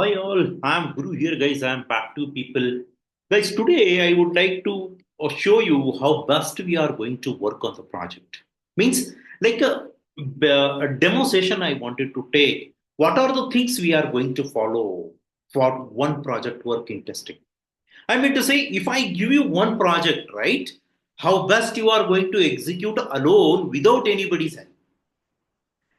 Hi all, I'm Guru here, guys. I'm back to people. Guys, today I would like to show you how best we are going to work on the project. Means like a demo session I wanted to take. What are the things we are going to follow for one project work in testing? I mean to say, if I give you one project, right, how best you are going to execute alone without anybody's help.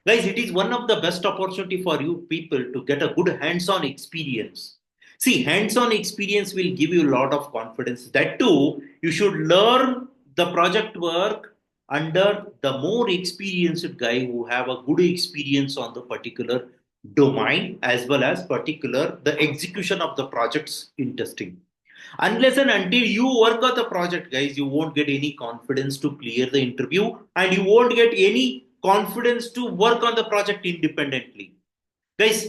Guys, it is one of the best opportunity for you people to get a good hands-on experience. See, hands-on experience will give you a lot of confidence. That too, you should learn the project work under the more experienced guy who have a good experience on the particular domain as well as particular the execution of the projects in testing. Unless and until you work on the project, guys, you won't get any confidence to clear the interview and you won't get any confidence to work on the project independently. Guys,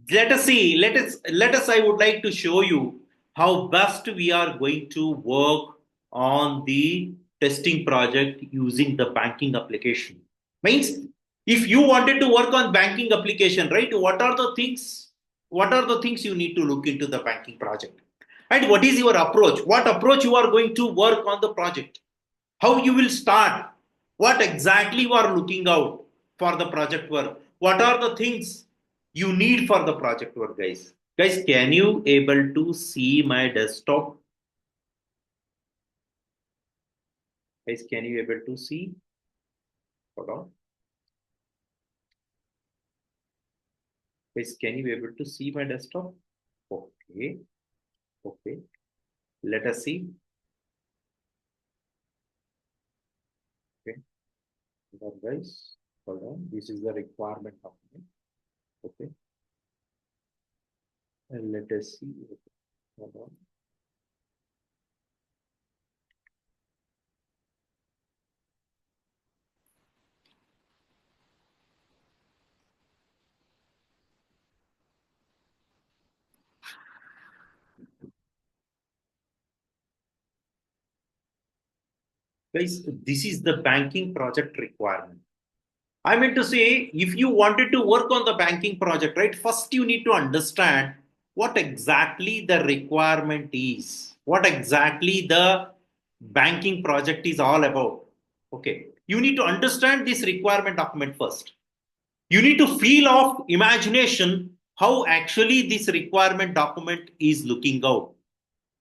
let us I would like to show you how best we are going to work on the testing project using the banking application. Means if you wanted to work on banking application, right? What are the things you need to look into the banking project? And what is your approach? What approach you are going to work on the project? How you will start? What exactly you are looking out for the project work? What are the things you need for the project work, guys? Guys, can you able to see my desktop? Guys, can you able to see? Hold on. Guys, can you able to see my desktop? Okay, okay. Let us see. Okay, hold on, guys. Hold on. This is the requirement document. Okay, and let us see. Hold on. Guys, this is the banking project requirement. I mean to say, if you wanted to work on the banking project, right, first you need to understand what exactly the requirement is, what exactly the banking project is all about. Okay, you need to understand this requirement document first. You need to feel of imagination how actually this requirement document is looking out.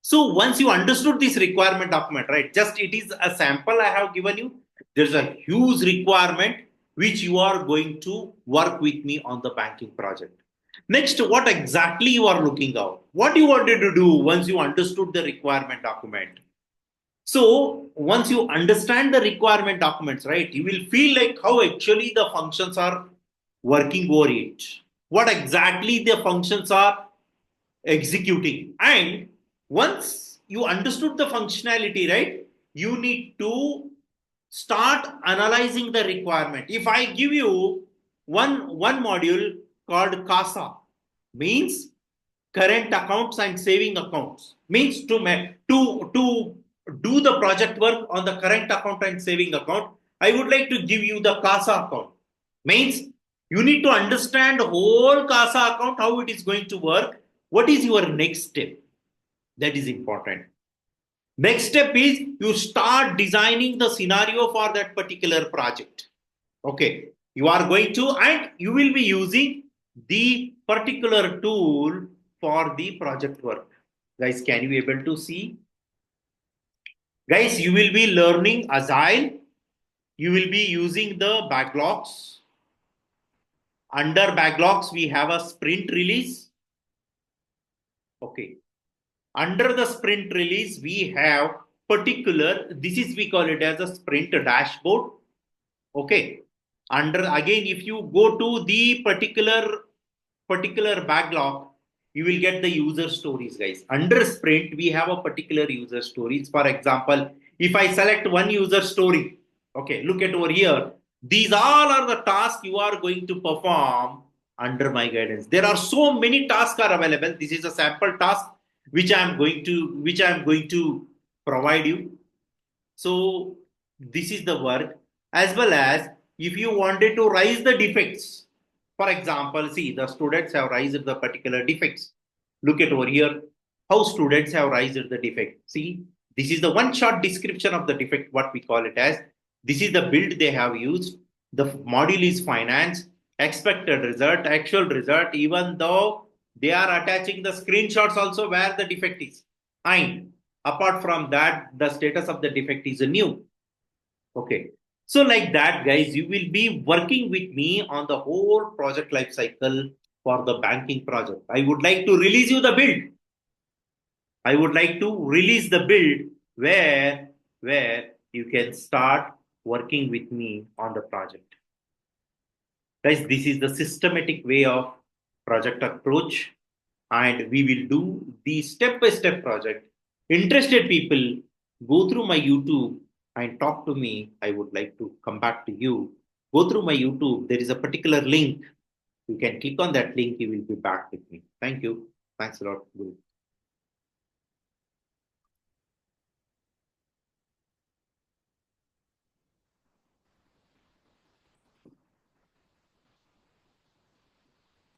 So once you understood this requirement document, right, just it is a sample I have given you. There's a huge requirement which you are going to work with me on the banking project. Next, what exactly you are looking out? What you wanted to do once you understood the requirement document? So once you understand the requirement documents, right, you will feel like how actually the functions are working over it. What exactly the functions are executing. And once you understood the functionality, right, you need to start analyzing the requirement. If I give you one module called CASA, means current accounts and saving accounts, means to do the project work on the current account and saving account, I would like to give you the CASA account. Means you need to understand whole CASA account, how it is going to work. What is your next step? That is important. Next step is you start designing the scenario for that particular project. Okay, you are going to, and you will be using the particular tool for the project work. Guys, can you be able to see? Guys, you will be learning Agile. You will be using the backlogs. Under backlogs, we have a sprint release. Okay. Under the sprint release, we have particular, this is we call it as a sprint dashboard. Okay. Under again, if you go to the particular backlog, you will get the user stories, guys. Under sprint, we have a particular user stories. For example, if I select one user story, okay, look at over here. These all are the tasks you are going to perform under my guidance. There are so many tasks are available. This is a sample task which I am going to provide you. So this is the work, as well as if you wanted to raise the defects. For example, see, the students have raised the particular defects. Look at over here, how students have raised the defect. See, this is the one short description of the defect, what we call it as. This is the build they have used. The module is finance, expected result, actual result, even though they are attaching the screenshots also where the defect is. And apart from that, the status of the defect is a new. Okay. So like that, guys, you will be working with me on the whole project life cycle for the banking project. I would like to release you the build. I would like to release the build where you can start working with me on the project. Guys, this is the systematic way of project approach, and we will do the step-by-step project. Interested people, go through my YouTube and talk to me. I would like to come back to you. Go through my YouTube. There is a particular link. You can click on that link. You will be back with me. Thank you. Thanks a lot, Guru.